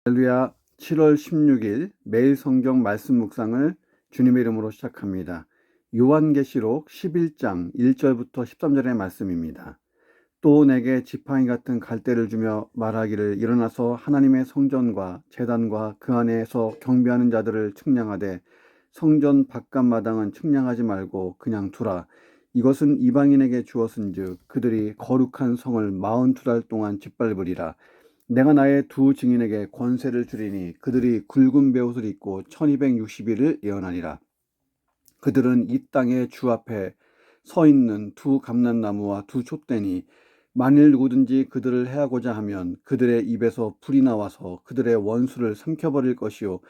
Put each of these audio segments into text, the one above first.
할렐루야. 7월 16일 매일 성경 말씀 묵상을 주님의 이름으로 시작합니다. 요한계시록 11장 1절부터 13절의 말씀입니다. 또 내게 지팡이 같은 갈대를 주며 말하기를 일어나서 하나님의 성전과 제단과 그 안에서 경배하는 자들을 측량하되 성전 바깥 마당은 측량하지 말고 그냥 두라. 이것은 이방인에게 주었은즉 그들이 거룩한 성을 42달 동안 짓밟으리라. 내가 나의 두 증인에게 권세를 주리니 그들이 굵은 베옷을 입고 1260일을 예언하리라. 그들은 이 땅의 주 앞에 서 있는 두 감람나무와 두 촛대니 만일 누구든지 그들을 해하고자 하면 그들의 입에서 불이 나와서 그들의 원수를 삼켜버릴 것이요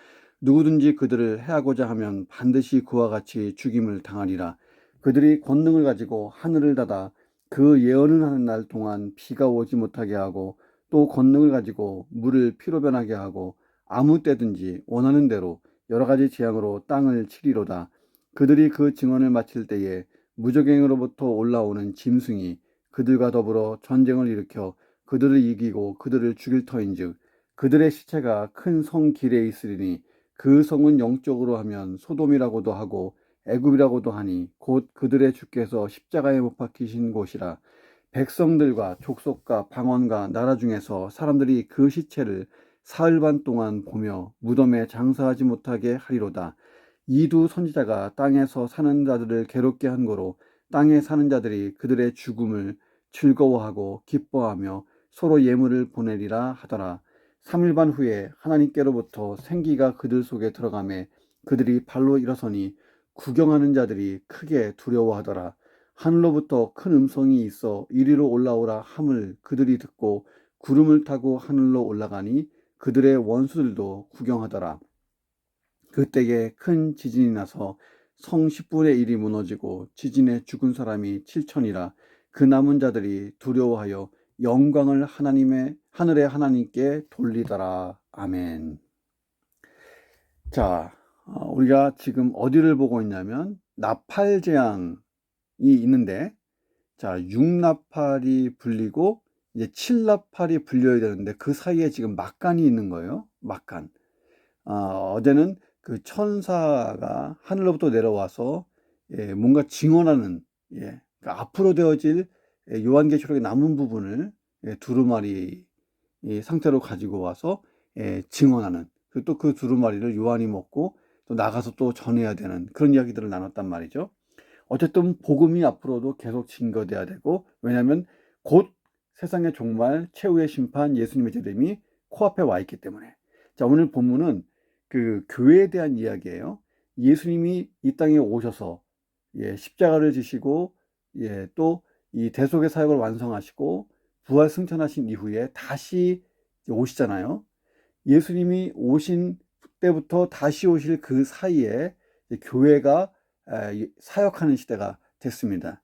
누구든지 그들을 해하고자 하면 반드시 그와 같이 죽임을 당하리라. 그들이 권능을 가지고 하늘을 닫아 그 예언을 하는 날 동안 비가 오지 못하게 하고 또 권능을 가지고 물을 피로 변하게 하고 아무 때든지 원하는 대로 여러 가지 재앙으로 땅을 치리로다. 그들이 그 증언을 마칠 때에 무적행으로부터 올라오는 짐승이 그들과 더불어 전쟁을 일으켜 그들을 이기고 그들을 죽일 터인즉 그들의 시체가 큰 성 길에 있으리니 그 성은 영적으로 하면 소돔이라고도 하고 애굽이라고도 하니 곧 그들의 주께서 십자가에 못 박히신 곳이라. 백성들과 족속과 방언과 나라 중에서 사람들이 그 시체를 사흘 반 동안 보며 무덤에 장사하지 못하게 하리로다. 이 두 선지자가 땅에서 사는 자들을 괴롭게 한 거로 땅에 사는 자들이 그들의 죽음을 즐거워하고 기뻐하며 서로 예물을 보내리라 하더라. 3일 반 후에 하나님께로부터 생기가 그들 속에 들어가매 그들이 발로 일어서니 구경하는 자들이 크게 두려워하더라. 하늘로부터 큰 음성이 있어 이리로 올라오라 함을 그들이 듣고 구름을 타고 하늘로 올라가니 그들의 원수들도 구경하더라. 그때에 큰 지진이 나서 성 10분의 1이 무너지고 지진에 죽은 사람이 7천이라. 그 남은 자들이 두려워하여 영광을 하늘의 하나님께 돌리더라. 아멘. 자, 우리가 지금 어디를 보고 있냐면 나팔재앙이 있는데, 자, 6나팔이 불리고 이제 7나팔이 불려야 되는데 그 사이에 지금 막간이 있는 거예요. 막간. 어제는 그 천사가 하늘로부터 내려와서 뭔가 증언하는, 그러니까 앞으로 되어질 요한계시록의 남은 부분을 두루마리 상태로 가지고 와서 증언하는, 그리고 또 그 두루마리를 요한이 먹고 또 나가서 또 전해야 되는 그런 이야기들을 나눴단 말이죠. 어쨌든 복음이 앞으로도 계속 증거돼야 되고, 왜냐하면 곧 세상의 종말 최후의 심판 예수님의 재림이 코앞에 와 있기 때문에. 자, 오늘 본문은 그 교회에 대한 이야기예요. 예수님이 이 땅에 오셔서 십자가를 지시고 또 이 대속의 사역을 완성하시고 부활 승천하신 이후에 다시 오시잖아요. 예수님이 오신 때부터 다시 오실 그 사이에 교회가 사역하는 시대가 됐습니다.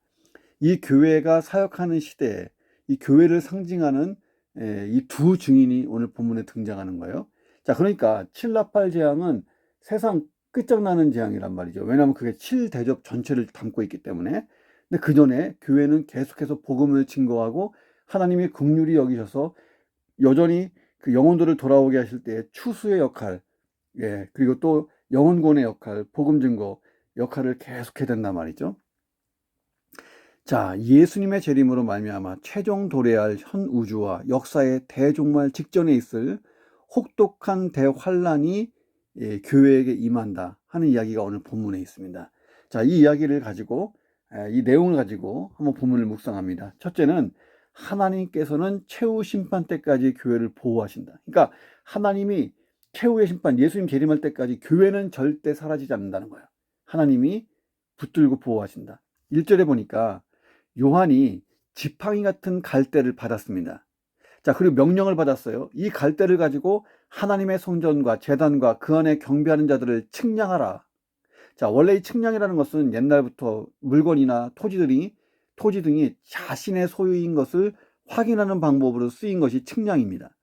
이 교회가 사역하는 시대에 이 교회를 상징하는 이 두 증인이 오늘 본문에 등장하는 거예요. 자, 그러니까 칠나팔 재앙은 세상 끝장나는 재앙이란 말이죠. 왜냐하면 그게 7대접 전체를 담고 있기 때문에. 근데 그 전에 교회는 계속해서 복음을 증거하고 하나님이 긍휼히 여기셔서 여전히 그 영혼들을 돌아오게 하실 때 추수의 역할, 그리고 또 영혼권의 역할, 복음 증거 역할을 계속해야 된단 말이죠. 자, 예수님의 재림으로 말미암아 최종 도래할 현 우주와 역사의 대종말 직전에 있을 혹독한 대환란이 교회에게 임한다 하는 이야기가 오늘 본문에 있습니다. 자, 이 이야기를 가지고, 이 내용을 가지고 한번 본문을 묵상합니다. 첫째는 하나님께서는 최후 심판 때까지 교회를 보호하신다. 그러니까 하나님이 최후의 심판, 예수님 재림할 때까지 교회는 절대 사라지지 않는다는 거예요. 하나님이 붙들고 보호하신다. 1절에 보니까 요한이 지팡이 같은 갈대를 받았습니다. 자, 그리고 명령을 받았어요. 이 갈대를 가지고 하나님의 성전과 제단과 그 안에 경배하는 자들을 측량하라. 자, 원래 이 측량이라는 것은 옛날부터 물건이나 토지 등이 자신의 소유인 것을 확인하는 방법으로 쓰인 것이 측량입니다.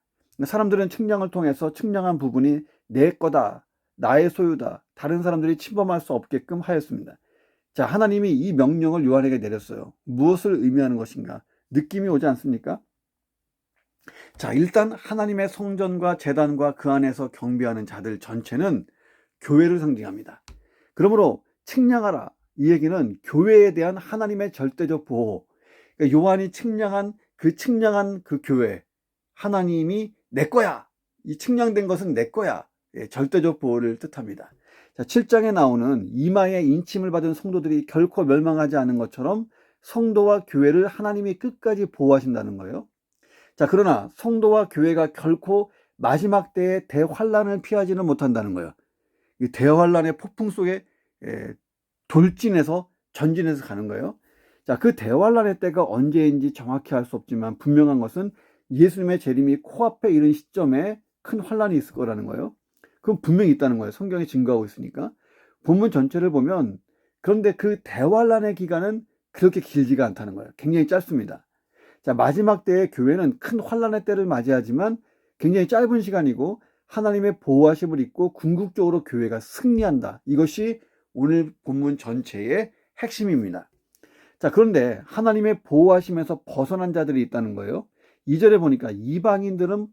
사람들은 측량을 통해서 측량한 부분이 내 거다, 나의 소유다, 다른 사람들이 침범할 수 없게끔 하였습니다. 자, 하나님이 이 명령을 요한에게 내렸어요. 무엇을 의미하는 것인가? 느낌이 오지 않습니까? 자, 일단 하나님의 성전과 제단과 그 안에서 경배하는 자들 전체는 교회를 상징합니다. 그러므로 측량하라, 이 얘기는 교회에 대한 하나님의 절대적 보호. 그러니까 요한이 측량한 그 교회, 하나님이 내 거야, 이 측량된 것은 내 거야, 절대적 보호를 뜻합니다. 자, 7장에 나오는 이마에 인침을 받은 성도들이 결코 멸망하지 않은 것처럼 성도와 교회를 하나님이 끝까지 보호하신다는 거예요. 자, 그러나 성도와 교회가 결코 마지막 때의 대환란을 피하지는 못한다는 거예요. 이 대환란의 폭풍 속에 돌진해서 전진해서 가는 거예요. 자, 그 대환란의 때가 언제인지 정확히 알 수 없지만 분명한 것은 예수님의 재림이 코앞에 이른 시점에 큰 환란이 있을 거라는 거예요. 그건 분명히 있다는 거예요. 성경이 증거하고 있으니까. 본문 전체를 보면, 그런데 그 대환란의 기간은 그렇게 길지가 않다는 거예요. 굉장히 짧습니다. 자, 마지막 때의 교회는 큰 환란의 때를 맞이하지만 굉장히 짧은 시간이고 하나님의 보호하심을 입고 궁극적으로 교회가 승리한다. 이것이 오늘 본문 전체의 핵심입니다. 자, 그런데 하나님의 보호하심에서 벗어난 자들이 있다는 거예요. 2절에 보니까 이방인들은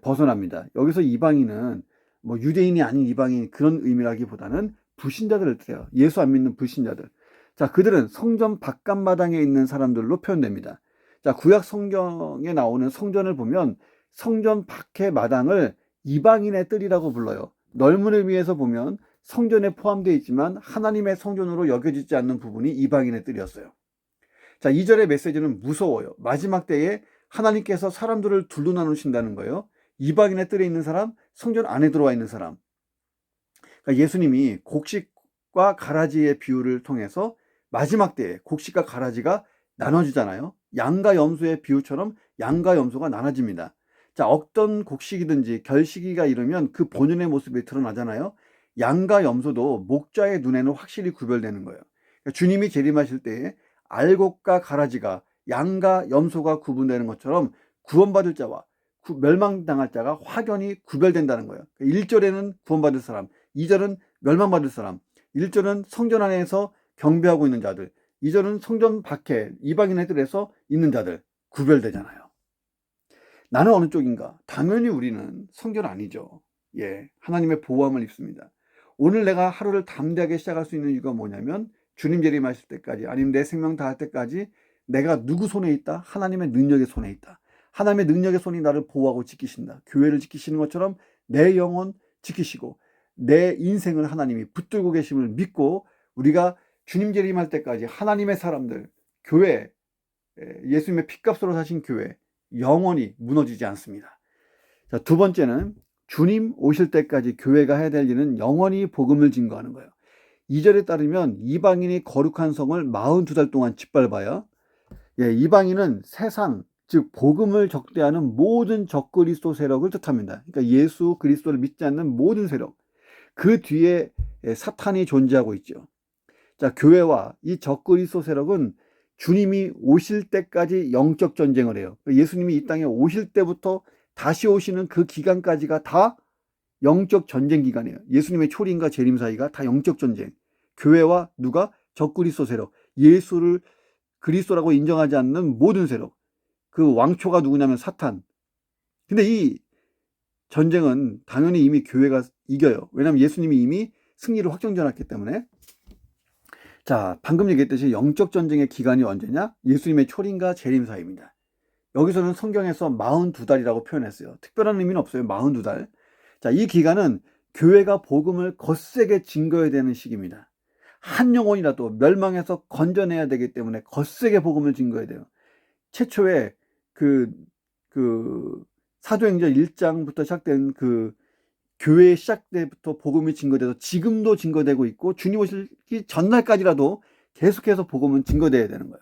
벗어납니다. 여기서 이방인은 뭐 유대인이 아닌 이방인, 그런 의미라기보다는 불신자들을 뜻해요. 예수 안 믿는 불신자들. 자, 그들은 성전 바깥마당에 있는 사람들로 표현됩니다. 자, 구약 성경에 나오는 성전을 보면 성전 밖의 마당을 이방인의 뜰이라고 불러요. 넓은 의미에서 보면 성전에 포함되어 있지만 하나님의 성전으로 여겨지지 않는 부분이 이방인의 뜰이었어요. 자, 2절의 메시지는 무서워요. 마지막 때에 하나님께서 사람들을 둘로 나누신다는 거예요. 이방인의 뜰에 있는 사람, 성전 안에 들어와 있는 사람. 그러니까 예수님이 곡식과 가라지의 비유를 통해서 마지막 때에 곡식과 가라지가 나눠지잖아요. 양과 염소의 비유처럼 양과 염소가 나눠집니다. 자, 어떤 곡식이든지 결식이가 이르면 그 본연의 모습이 드러나잖아요. 양과 염소도 목자의 눈에는 확실히 구별되는 거예요. 그러니까 주님이 재림하실 때에 알곡과 가라지가, 양과 염소가 구분되는 것처럼 구원받을 자와 멸망당할 자가 확연히 구별된다는 거예요. 1절에는 구원받을 사람, 2절은 멸망받을 사람, 1절은 성전 안에서 경배하고 있는 자들, 2절은 성전 밖에 이방인의 뜰에서 있는 자들, 구별되잖아요. 나는 어느 쪽인가? 당연히 우리는 성전 아니죠. 하나님의 보호함을 입습니다. 오늘 내가 하루를 담대하게 시작할 수 있는 이유가 뭐냐면, 주님 재림하실 때까지, 아니면 내 생명 다할 때까지 내가 누구 손에 있다? 하나님의 능력의 손에 있다. 하나님의 능력의 손이 나를 보호하고 지키신다. 교회를 지키시는 것처럼 내 영혼 지키시고 내 인생을 하나님이 붙들고 계심을 믿고, 우리가 주님 재림할 때까지 하나님의 사람들, 교회, 예수님의 피값으로 사신 교회, 영원히 무너지지 않습니다. 자, 두 번째는 주님 오실 때까지 교회가 해야 될 일은 영원히 복음을 증거하는 거예요. 2절에 따르면 이방인이 거룩한 성을 42달 동안 짓밟아야, 이방인은 세상, 즉 복음을 적대하는 모든 적그리스도 세력을 뜻합니다. 그러니까 예수 그리스도를 믿지 않는 모든 세력, 그 뒤에 사탄이 존재하고 있죠. 자, 교회와 이 적그리스도 세력은 주님이 오실 때까지 영적 전쟁을 해요. 예수님이 이 땅에 오실 때부터 다시 오시는 그 기간까지가 다 영적 전쟁 기간이에요. 예수님의 초림과 재림 사이가 다 영적 전쟁. 교회와 누가? 적그리스도 세력. 예수를 그리스도라고 인정하지 않는 모든 세력. 그 왕초가 누구냐면 사탄. 근데 이 전쟁은 당연히 이미 교회가 이겨요. 왜냐하면 예수님이 이미 승리를 확정지어놨기 때문에. 자, 방금 얘기했듯이 영적 전쟁의 기간이 언제냐? 예수님의 초림과 재림 사이입니다. 여기서는 성경에서 42달이라고 표현했어요. 특별한 의미는 없어요. 42달. 자, 이 기간은 교회가 복음을 거세게 증거해야 되는 시기입니다. 한 영혼이라도 멸망해서 건져내야 되기 때문에 거세게 복음을 증거해야 돼요. 최초에 사도행전 1장부터 시작된 교회 시작 때부터 복음이 증거돼서 지금도 증거되고 있고, 주님 오시기 전날까지라도 계속해서 복음은 증거돼야 되는 거예요.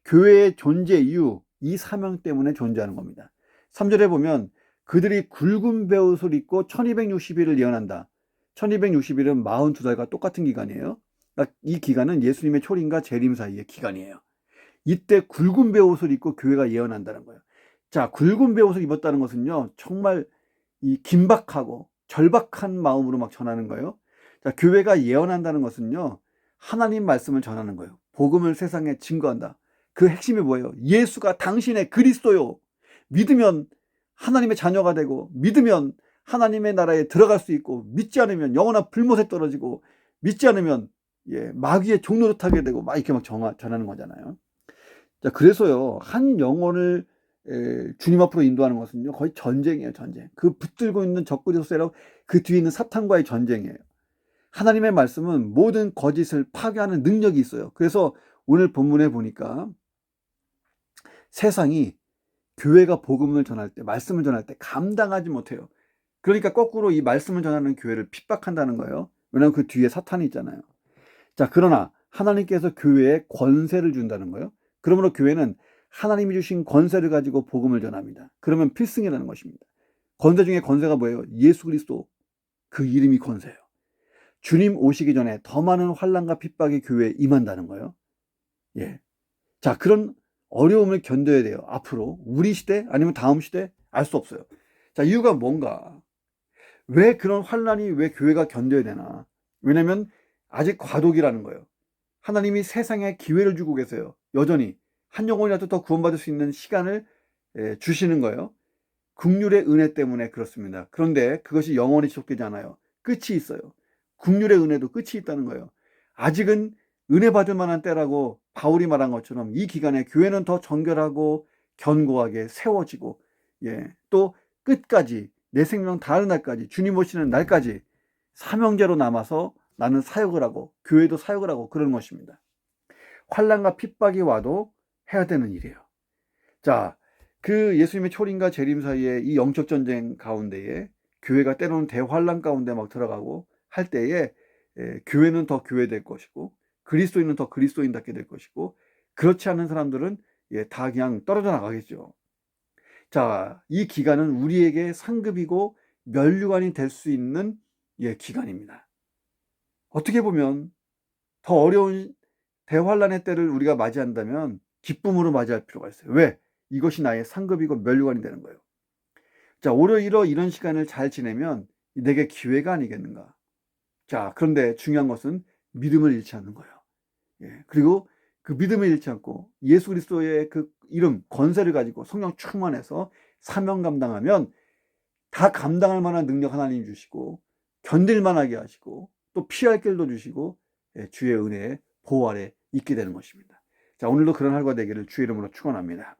교회의 존재 이유, 이 사명 때문에 존재하는 겁니다. 3절에 보면 그들이 굵은 베옷을 입고 1260일을 예언한다. 1260일은 42달과 똑같은 기간이에요. 그러니까 이 기간은 예수님의 초림과 재림 사이의 기간이에요. 이때 굵은 베옷을 입고 교회가 예언한다는 거예요. 자, 굵은 베옷을 입었다는 것은요, 정말 이 긴박하고 절박한 마음으로 막 전하는 거예요. 자, 교회가 예언한다는 것은요, 하나님 말씀을 전하는 거예요. 복음을 세상에 증거한다. 그 핵심이 뭐예요? 예수가 당신의 그리스도요. 믿으면 하나님의 자녀가 되고, 믿으면 하나님의 나라에 들어갈 수 있고, 믿지 않으면 영원한 불못에 떨어지고, 믿지 않으면 마귀의 종로로 타게 되고, 막 이렇게 막 전하는 거잖아요. 자, 그래서요, 한 영혼을 주님 앞으로 인도하는 것은요, 거의 전쟁이에요, 전쟁. 그 붙들고 있는 적그리스도 세력, 그 뒤에 있는 사탄과의 전쟁이에요. 하나님의 말씀은 모든 거짓을 파괴하는 능력이 있어요. 그래서 오늘 본문에 보니까 세상이 교회가 복음을 전할 때, 말씀을 전할 때 감당하지 못해요. 그러니까 거꾸로 이 말씀을 전하는 교회를 핍박한다는 거예요. 왜냐하면 그 뒤에 사탄이 있잖아요. 자, 그러나 하나님께서 교회에 권세를 준다는 거예요. 그러므로 교회는 하나님이 주신 권세를 가지고 복음을 전합니다. 그러면 필승이라는 것입니다. 권세 중에 권세가 뭐예요? 예수 그리스도, 그 이름이 권세예요. 주님 오시기 전에 더 많은 환난과 핍박이 교회에 임한다는 거예요. 예. 자, 그런 어려움을 견뎌야 돼요. 앞으로 우리 시대 아니면 다음 시대 알 수 없어요. 자, 이유가 뭔가? 왜 그런 환난이 왜 교회가 견뎌야 되나? 왜냐면 아직 과도기라는 거예요. 하나님이 세상에 기회를 주고 계세요. 여전히 한 영혼이라도 더 구원받을 수 있는 시간을 주시는 거예요. 긍휼의 은혜 때문에 그렇습니다. 그런데 그것이 영원히 지속되지 않아요. 끝이 있어요. 긍휼의 은혜도 끝이 있다는 거예요. 아직은 은혜 받을 만한 때라고 바울이 말한 것처럼 이 기간에 교회는 더 정결하고 견고하게 세워지고, 또 끝까지 내 생명 다하는 날까지, 주님 오시는 날까지 사명제로 남아서 나는 사역을 하고 교회도 사역을 하고 그러는 것입니다. 환난과 핍박이 와도 해야 되는 일이에요. 자, 그 예수님의 초림과 재림 사이에 이 영적 전쟁 가운데에 교회가 때로는 대환란 가운데 막 들어가고 할 때에 교회는 더 교회될 것이고 그리스도인은 더 그리스도인답게 될 것이고, 그렇지 않은 사람들은 다 그냥 떨어져 나가겠죠. 자, 이 기간은 우리에게 상급이고 면류관이 될 수 있는 기간입니다. 어떻게 보면 더 어려운 대환란의 때를 우리가 맞이한다면 기쁨으로 맞이할 필요가 있어요. 왜? 이것이 나의 상급이고 면류관이 되는 거예요. 자, 오히려 이런 시간을 잘 지내면 내게 기회가 아니겠는가. 자, 그런데 중요한 것은 믿음을 잃지 않는 거예요. 그리고 그 믿음을 잃지 않고 예수 그리스도의 그 이름, 권세를 가지고 성령 충만해서 사명 감당하면 다 감당할 만한 능력 하나님 주시고 견딜 만하게 하시고 또 피할 길도 주시고 주의 은혜에 보호 아래 있게 되는 것입니다. 자, 오늘도 그런 하루가 되기를 주의 이름으로 축원합니다.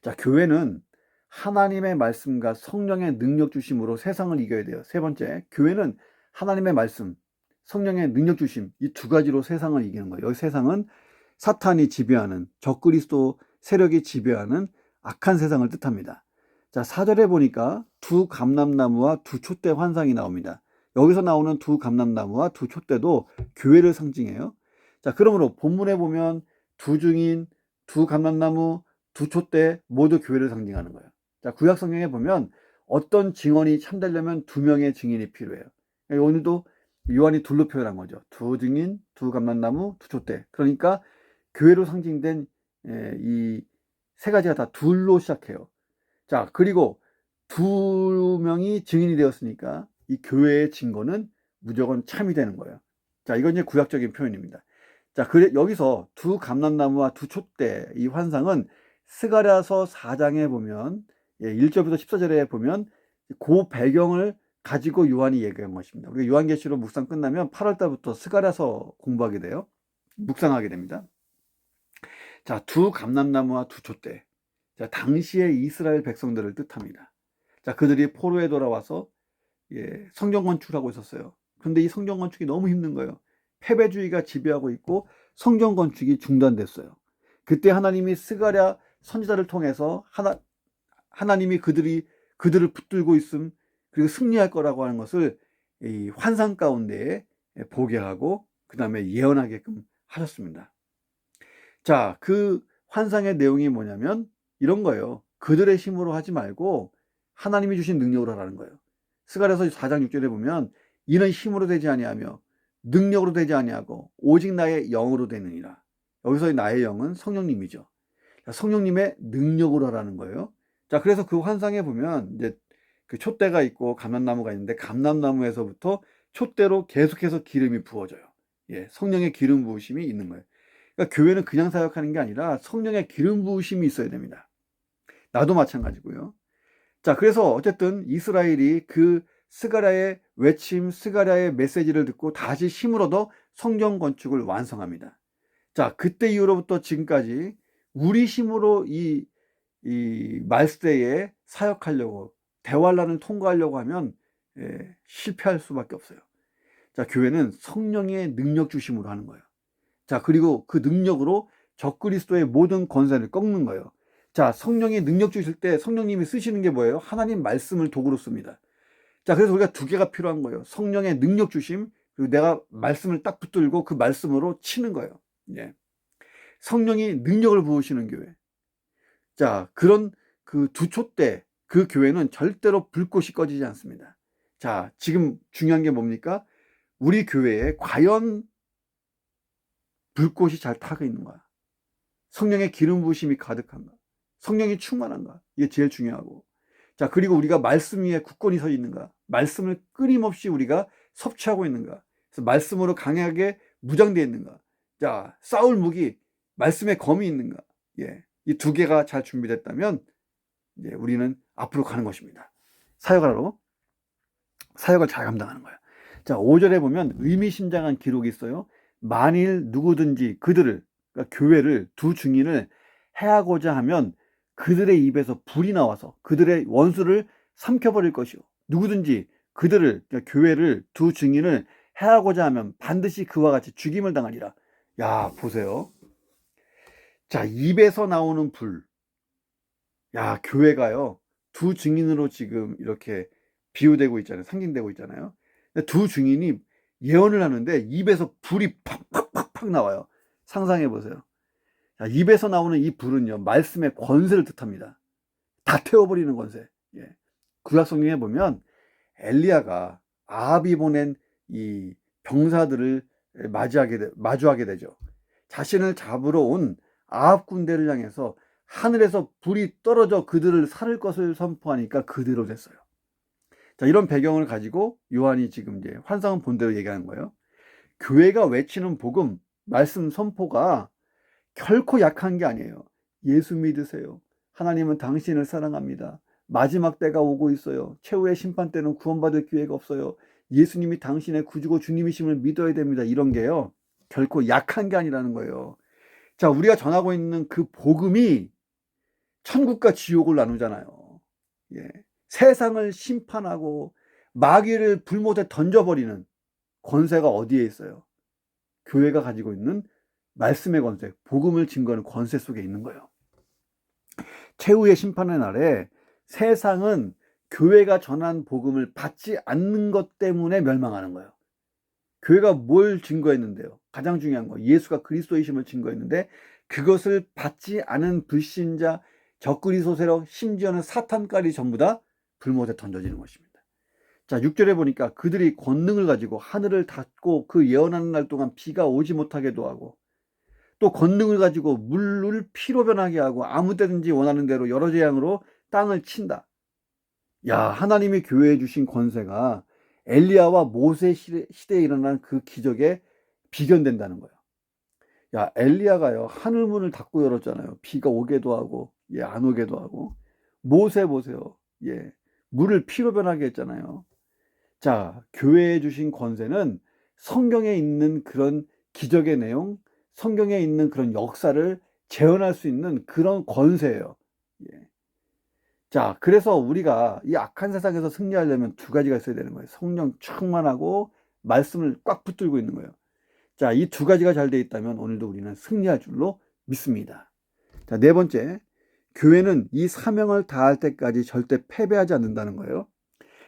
자, 교회는 하나님의 말씀과 성령의 능력 주심으로 세상을 이겨야 돼요. 세 번째, 교회는 하나님의 말씀, 성령의 능력 주심, 이 두 가지로 세상을 이기는 거예요. 여기 세상은 사탄이 지배하는, 적그리스도 세력이 지배하는 악한 세상을 뜻합니다. 자, 4절에 보니까 두 감람나무와 두 촛대 환상이 나옵니다. 여기서 나오는 두 감람나무와 두 촛대도 교회를 상징해요. 자, 그러므로 본문에 보면 두 증인, 두 감람나무, 두 촛대 모두 교회를 상징하는 거예요. 자, 구약 성경에 보면 어떤 증언이 참되려면 두 명의 증인이 필요해요. 오늘도 요한이 둘로 표현한 거죠. 두 증인, 두 감람나무, 두 촛대. 그러니까 교회로 상징된 이 세 가지가 다 둘로 시작해요. 자, 그리고 두 명이 증인이 되었으니까 이 교회의 증거는 무조건 참이 되는 거예요. 자, 이건 이제 구약적인 표현입니다. 자, 여기서 두 감람나무와 두 촛대, 이 환상은 스가랴서 4장에 보면 1절부터 14절에 보면 그 배경을 가지고 요한이 얘기한 것입니다. 우리가 요한계시록 묵상 끝나면 8월 달부터 스가랴서 공부하게 돼요. 묵상하게 됩니다. 자, 두 감람나무와 두 촛대. 자, 당시의 이스라엘 백성들을 뜻합니다. 자, 그들이 포로에 돌아와서 성전 건축을 하고 있었어요. 그런데 이 성전 건축이 너무 힘든 거예요. 패배주의가 지배하고 있고 성전 건축이 중단됐어요. 그때 하나님이 스가랴 선지자를 통해서 하나님이 그들을 붙들고 있음, 그리고 승리할 거라고 하는 것을 이 환상 가운데 보게 하고 그 다음에 예언하게끔 하셨습니다. 자, 그 환상의 내용이 뭐냐면 이런 거예요. 그들의 힘으로 하지 말고 하나님이 주신 능력으로 하라는 거예요. 스가랴서 4장 6절에 보면 이는 힘으로 되지 아니하며 능력으로 되지 아니하고 오직 나의 영으로 되느니라. 여기서 나의 영은 성령님이죠. 성령님의 능력으로 하라는 거예요. 자, 그래서 그 환상에 보면 이제 그 촛대가 있고 감람나무가 있는데 감람나무에서부터 촛대로 계속해서 기름이 부어져요. 성령의 기름 부으심이 있는 거예요. 그러니까 교회는 그냥 사역하는 게 아니라 성령의 기름 부으심이 있어야 됩니다. 나도 마찬가지고요. 자, 그래서 어쨌든 이스라엘이 그 스가랴의 외침, 스가랴의 메시지를 듣고 다시 힘을 얻어 성전 건축을 완성합니다. 자, 그때 이후로부터 지금까지 우리 힘으로 이 말세에 사역하려고, 대환란을 통과하려고 하면 실패할 수밖에 없어요. 자, 교회는 성령의 능력 주심으로 하는 거예요. 자, 그리고 그 능력으로 적그리스도의 모든 권세를 꺾는 거예요. 자, 성령이 능력 주실 때 성령님이 쓰시는 게 뭐예요? 하나님 말씀을 도구로 씁니다. 자, 그래서 우리가 두 개가 필요한 거예요. 성령의 능력 주심, 그리고 내가 말씀을 딱 붙들고 그 말씀으로 치는 거예요. 예. 성령이 능력을 부으시는 교회. 자, 그런 그 두 촛대, 그 교회는 절대로 불꽃이 꺼지지 않습니다. 자, 지금 중요한 게 뭡니까? 우리 교회에 과연 불꽃이 잘 타고 있는가? 성령의 기름 부으심이 가득한가? 성령이 충만한가? 이게 제일 중요하고. 자, 그리고 우리가 말씀 위에 굳건히 서 있는가? 말씀을 끊임없이 우리가 섭취하고 있는가? 그래서 말씀으로 강하게 무장되어 있는가? 자, 싸울 무기, 말씀의 검이 있는가? 예. 이 두 개가 잘 준비됐다면 이제 우리는 앞으로 가는 것입니다. 사역하러 사역을 잘 감당하는 거예요. 자, 5절에 보면 의미심장한 기록이 있어요. 만일 누구든지 그들을, 그러니까 교회를, 두 증인을 해하고자 하면 그들의 입에서 불이 나와서 그들의 원수를 삼켜버릴 것이요. 누구든지 그들을, 그러니까 교회를, 두 증인을 해하고자 하면 반드시 그와 같이 죽임을 당하리라. 야, 보세요. 자, 입에서 나오는 불. 야, 교회가요, 두 증인으로 지금 이렇게 비유되고 있잖아요. 상징되고 있잖아요. 두 증인이 예언을 하는데 입에서 불이 팍팍팍팍 나와요. 상상해 보세요. 자, 입에서 나오는 이 불은요, 말씀의 권세를 뜻합니다. 다 태워버리는 권세. 예. 구약 성경에 보면 엘리야가 아합이 보낸 이 병사들을 마주하게 되죠. 자신을 잡으러 온 아합 군대를 향해서 하늘에서 불이 떨어져 그들을 살을 것을 선포하니까 그대로 됐어요. 자, 이런 배경을 가지고 요한이 지금 이제 환상은 본대로 얘기하는 거예요. 교회가 외치는 복음, 말씀 선포가 결코 약한 게 아니에요. 예수 믿으세요. 하나님은 당신을 사랑합니다. 마지막 때가 오고 있어요. 최후의 심판 때는 구원받을 기회가 없어요. 예수님이 당신의 구주고 주님이심을 믿어야 됩니다. 이런 게요, 결코 약한 게 아니라는 거예요. 자, 우리가 전하고 있는 그 복음이 천국과 지옥을 나누잖아요. 예. 세상을 심판하고 마귀를 불못에 던져버리는 권세가 어디에 있어요? 교회가 가지고 있는 말씀의 권세, 복음을 증거하는 권세 속에 있는 거예요. 최후의 심판의 날에 세상은 교회가 전한 복음을 받지 않는 것 때문에 멸망하는 거예요. 교회가 뭘 증거했는데요? 가장 중요한 거, 예수가 그리스도이심을 증거했는데 그것을 받지 않은 불신자, 적그리스도 세력, 심지어는 사탄까지 전부 다 불못에 던져지는 것입니다. 자, 6절에 보니까 그들이 권능을 가지고 하늘을 닫고 그 예언하는 날 동안 비가 오지 못하게도 하고, 또 권능을 가지고 물을 피로 변하게 하고 아무 때든지 원하는 대로 여러 재앙으로 땅을 친다. 야, 하나님이 교회에 주신 권세가 엘리야와 모세 시대에 일어난 그 기적에 비견된다는 거예요. 야, 엘리야가요, 하늘문을 닫고 열었잖아요. 비가 오게도 하고, 예, 안 오게도 하고. 모세 보세요. 예, 물을 피로 변하게 했잖아요. 자, 교회에 주신 권세는 성경에 있는 그런 기적의 내용, 성경에 있는 그런 역사를 재현할 수 있는 그런 권세예요. 예. 자, 그래서 우리가 이 악한 세상에서 승리하려면 두 가지가 있어야 되는 거예요. 성령 충만하고 말씀을 꽉 붙들고 있는 거예요. 자, 이 두 가지가 잘 돼 있다면 오늘도 우리는 승리할 줄로 믿습니다. 자, 네 번째, 교회는 이 사명을 다할 때까지 절대 패배하지 않는다는 거예요.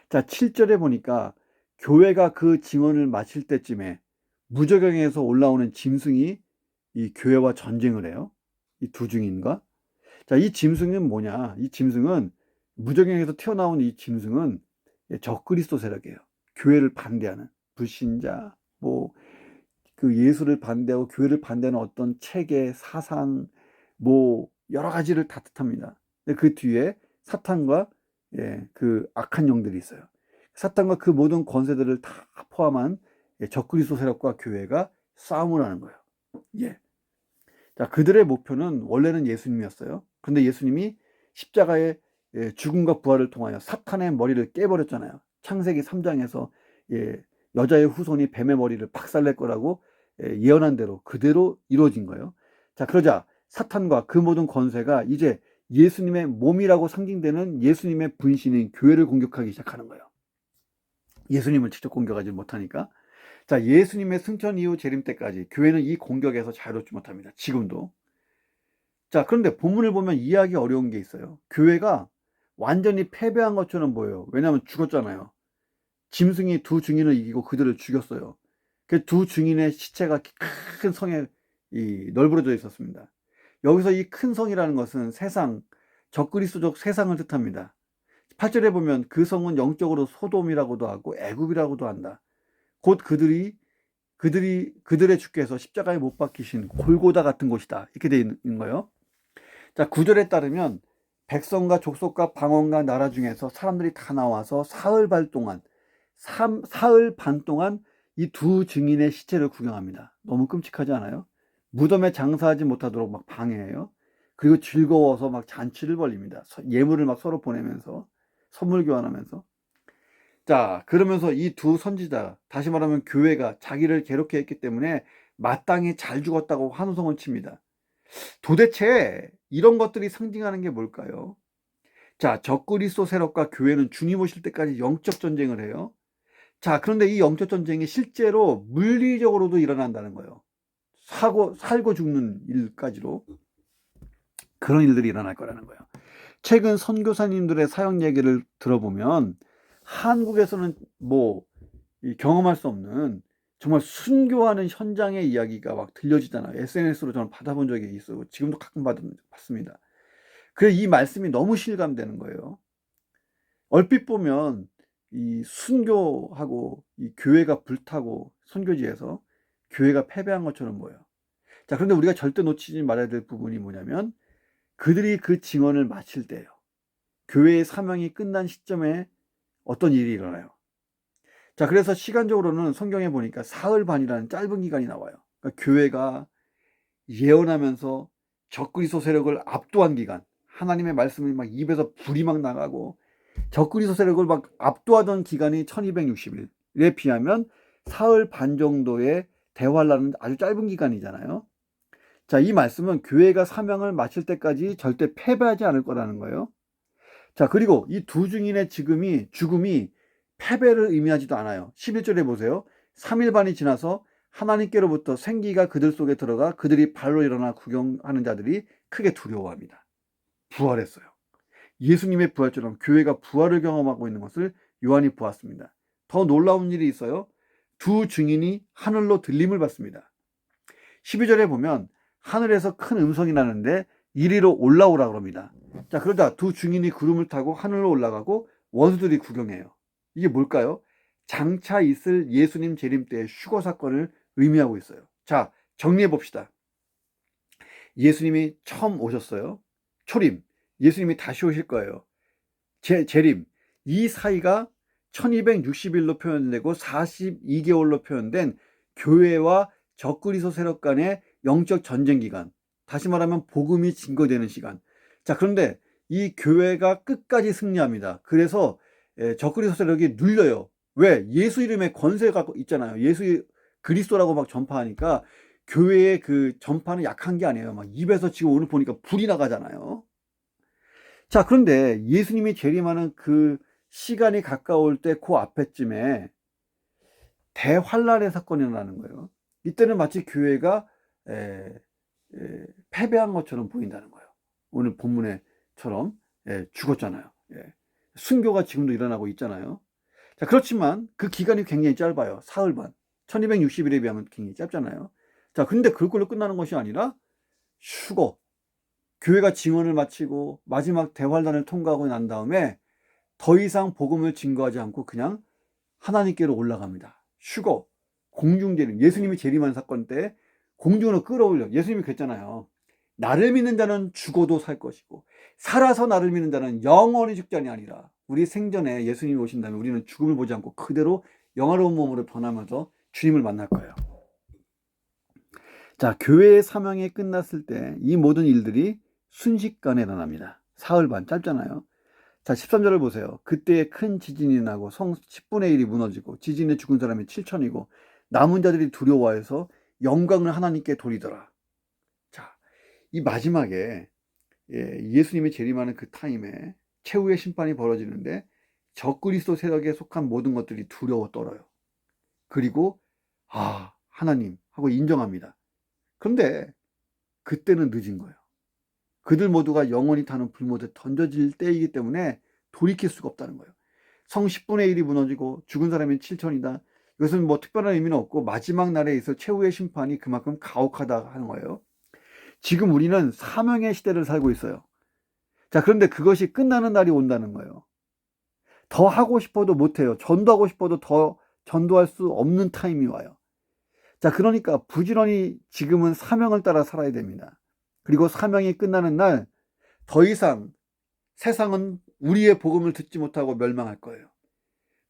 자, 7절에 보니까 교회가 그 증언을 마칠 때쯤에 무저경에서 올라오는 짐승이 이 교회와 전쟁을 해요. 이 두 증인과. 자, 이 짐승은 뭐냐? 이 짐승은, 무저경에서 튀어나온 이 짐승은 적그리스도 세력이에요. 교회를 반대하는 불신자, 뭐 그 예수를 반대하고 교회를 반대하는 어떤 체계, 사상, 뭐 여러 가지를 다 뜻합니다. 근데 그 뒤에 사탄과 그 악한 영들이 있어요. 사탄과 그 모든 권세들을 다 포함한 적그리스도 세력과 교회가 싸움을 하는 거예요. 예. 자, 그들의 목표는 원래는 예수님이었어요. 그런데 예수님이 십자가에 죽음과 부활을 통하여 사탄의 머리를 깨버렸잖아요. 창세기 3장에서 여자의 후손이 뱀의 머리를 박살낼 거라고 예언한 대로 그대로 이루어진 거예요. 자, 그러자 사탄과 그 모든 권세가 이제 예수님의 몸이라고 상징되는 예수님의 분신인 교회를 공격하기 시작하는 거예요. 예수님을 직접 공격하지 못하니까. 자, 예수님의 승천 이후 재림 때까지 교회는 이 공격에서 자유롭지 못합니다. 지금도. 자, 그런데 본문을 보면 이해하기 어려운 게 있어요. 교회가 완전히 패배한 것처럼 보여요. 왜냐하면 죽었잖아요. 짐승이 두 증인을 이기고 그들을 죽였어요. 그 두 증인의 시체가 큰 성에 널브러져 있었습니다. 여기서 이 큰 성이라는 것은 세상, 적그리스도적 세상을 뜻합니다. 8절에 보면 그 성은 영적으로 소돔이라고도 하고 애굽이라고도 한다. 곧 그들의 주께서 십자가에 못 박히신 골고다 같은 곳이다. 이렇게 되어 있는 거예요. 자, 9절에 따르면 백성과 족속과 방언과 나라 중에서 사람들이 다 나와서 사흘 반 동안 이 두 증인의 시체를 구경합니다. 너무 끔찍하지 않아요? 무덤에 장사하지 못하도록 막 방해해요. 그리고 즐거워서 막 잔치를 벌립니다. 예물을 막 서로 보내면서 선물 교환하면서. 자, 그러면서 이 두 선지자, 다시 말하면 교회가 자기를 괴롭게 했기 때문에 마땅히 잘 죽었다고 환호성을 칩니다. 도대체 이런 것들이 상징하는 게 뭘까요? 자, 적그리스도 세력과 교회는 주님 오실 때까지 영적 전쟁을 해요. 자, 그런데 이 영적 전쟁이 실제로 물리적으로도 일어난다는 거예요. 살고 죽는 일까지로 그런 일들이 일어날 거라는 거예요. 최근 선교사님들의 사역 얘기를 들어보면 한국에서는 경험할 수 없는 정말 순교하는 현장의 이야기가 막 들려지잖아요. SNS로 저는 받아본 적이 있어요. 지금도 가끔 받습니다. 그래서 이 말씀이 너무 실감되는 거예요. 얼핏 보면 이 순교하고 이 교회가 불타고 선교지에서 교회가 패배한 것처럼 보여요. 자, 그런데 우리가 절대 놓치지 말아야 될 부분이 뭐냐면 그들이 그 증언을 마칠 때예요. 교회의 사명이 끝난 시점에 어떤 일이 일어나요. 자, 그래서 시간적으로는 성경에 보니까 사흘 반이라는 짧은 기간이 나와요. 그러니까 교회가 예언하면서 적그리스도 세력을 압도한 기간, 하나님의 말씀이 막 입에서 불이 막 나가고 적그리스도 세력을 막 압도하던 기간이 1260일에 비하면 사흘 반 정도의 대환란은 아주 짧은 기간이잖아요. 자, 이 말씀은 교회가 사명을 마칠 때까지 절대 패배하지 않을 거라는 거예요. 자, 그리고 이 두 증인의 죽음이 패배를 의미하지도 않아요. 11절에 보세요. 3일 반이 지나서 하나님께로부터 생기가 그들 속에 들어가 그들이 발로 일어나 구경하는 자들이 크게 두려워합니다. 부활했어요. 예수님의 부활처럼 교회가 부활을 경험하고 있는 것을 요한이 보았습니다. 더 놀라운 일이 있어요. 두 증인이 하늘로 들림을 받습니다. 12절에 보면 하늘에서 큰 음성이 나는데 이리로 올라오라 그럽니다. 자, 그러자 두 증인이 구름을 타고 하늘로 올라가고 원수들이 구경해요. 이게 뭘까요? 장차 있을 예수님 재림 때의 휴거 사건을 의미하고 있어요. 자, 정리해 봅시다. 예수님이 처음 오셨어요. 초림, 예수님이 다시 오실 거예요. 재림, 이 사이가 1260일로 표현되고 42개월로 표현된 교회와 적그리스도 세력 간의 영적 전쟁 기간, 다시 말하면 복음이 증거되는 시간. 자, 그런데 이 교회가 끝까지 승리합니다. 그래서 적그리스도 세력이 눌려요. 왜? 예수 이름에 권세가 있잖아요. 예수 그리스도라고 막 전파하니까 교회의 그 전파는 약한 게 아니에요. 막 입에서 지금 오늘 보니까 불이 나가잖아요. 자, 그런데 예수님이 재림하는 그 시간이 가까울 때 그 앞에쯤에 대환란의 사건이 일어나는 거예요. 이때는 마치 교회가 패배한 것처럼 보인다는 거예요. 오늘 본문에처럼 죽었잖아요. 순교가 지금도 일어나고 있잖아요. 자, 그렇지만 그 기간이 굉장히 짧아요. 사흘 반. 1260일에 비하면 굉장히 짧잖아요. 자, 근데 그걸로 끝나는 것이 아니라 휴거. 교회가 증언을 마치고 마지막 대환란을 통과하고 난 다음에 더 이상 복음을 증거하지 않고 그냥 하나님께로 올라갑니다. 휴거, 공중재림. 예수님이 재림한 사건 때 공중으로 끌어올려. 예수님이 그랬잖아요. 나를 믿는 자는 죽어도 살 것이고 살아서 나를 믿는 자는 영원히 죽지 아니하리라. 우리 생전에 예수님이 오신다면 우리는 죽음을 보지 않고 그대로 영화로운 몸으로 변하면서 주님을 만날 거예요. 자, 교회의 사명이 끝났을 때 이 모든 일들이 순식간에 일어납니다. 사흘 반 짧잖아요. 자, 13절을 보세요. 그때에 큰 지진이 나고 성 10분의 1이 무너지고 지진에 죽은 사람이 7천이고 남은 자들이 두려워해서 영광을 하나님께 돌리더라. 자, 이 마지막에 예수님이 재림하는 그 타임에 최후의 심판이 벌어지는데 적그리스도 세력에 속한 모든 것들이 두려워 떨어요. 그리고 하나님 하고 인정합니다. 그런데 그때는 늦은 거예요. 그들 모두가 영원히 타는 불못에 던져질 때이기 때문에 돌이킬 수가 없다는 거예요. 성 10분의 1이 무너지고 죽은 사람이 7천이다. 이것은 뭐 특별한 의미는 없고 마지막 날에 있어 최후의 심판이 그만큼 가혹하다 하는 거예요. 지금 우리는 사명의 시대를 살고 있어요. 자, 그런데 그것이 끝나는 날이 온다는 거예요. 더 하고 싶어도 못해요. 전도하고 싶어도 더 전도할 수 없는 타임이 와요. 자, 그러니까 부지런히 지금은 사명을 따라 살아야 됩니다. 그리고 사명이 끝나는 날 더 이상 세상은 우리의 복음을 듣지 못하고 멸망할 거예요.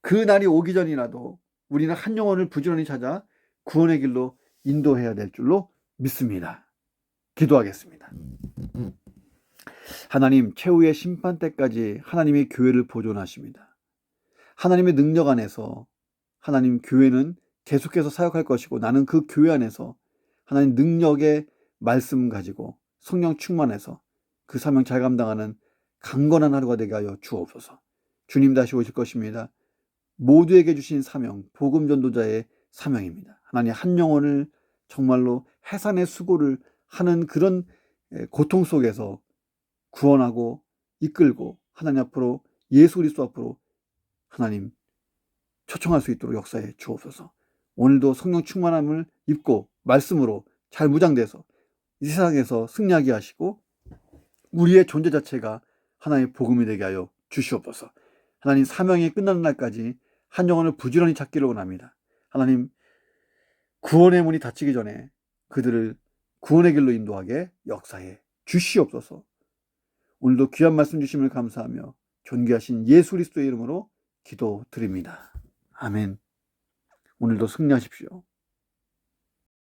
그 날이 오기 전이라도 우리는 한 영혼을 부지런히 찾아 구원의 길로 인도해야 될 줄로 믿습니다. 기도하겠습니다. 하나님, 최후의 심판 때까지 하나님의 교회를 보존하십니다. 하나님의 능력 안에서 하나님 교회는 계속해서 사역할 것이고 나는 그 교회 안에서 하나님 능력의 말씀 가지고 성령 충만해서 그 사명 잘 감당하는 강건한 하루가 되게 하여 주옵소서. 주님 다시 오실 것입니다. 모두에게 주신 사명, 복음 전도자의 사명입니다. 하나님 한 영혼을 정말로 해산의 수고를 하는 그런 고통 속에서 구원하고 이끌고 하나님 앞으로 예수 그리스도 앞으로 하나님 초청할 수 있도록 역사해 주옵소서. 오늘도 성령 충만함을 입고 말씀으로 잘 무장돼서 이 세상에서 승리하게 하시고 우리의 존재 자체가 하나님의 복음이 되게 하여 주시옵소서. 하나님 사명이 끝나는 날까지 한 영혼을 부지런히 찾기를 원합니다. 하나님 구원의 문이 닫히기 전에 그들을 구원의 길로 인도하게 역사해 주시옵소서. 오늘도 귀한 말씀 주심을 감사하며 존귀하신 예수 그리스도의 이름으로 기도드립니다. 아멘. 오늘도 승리하십시오.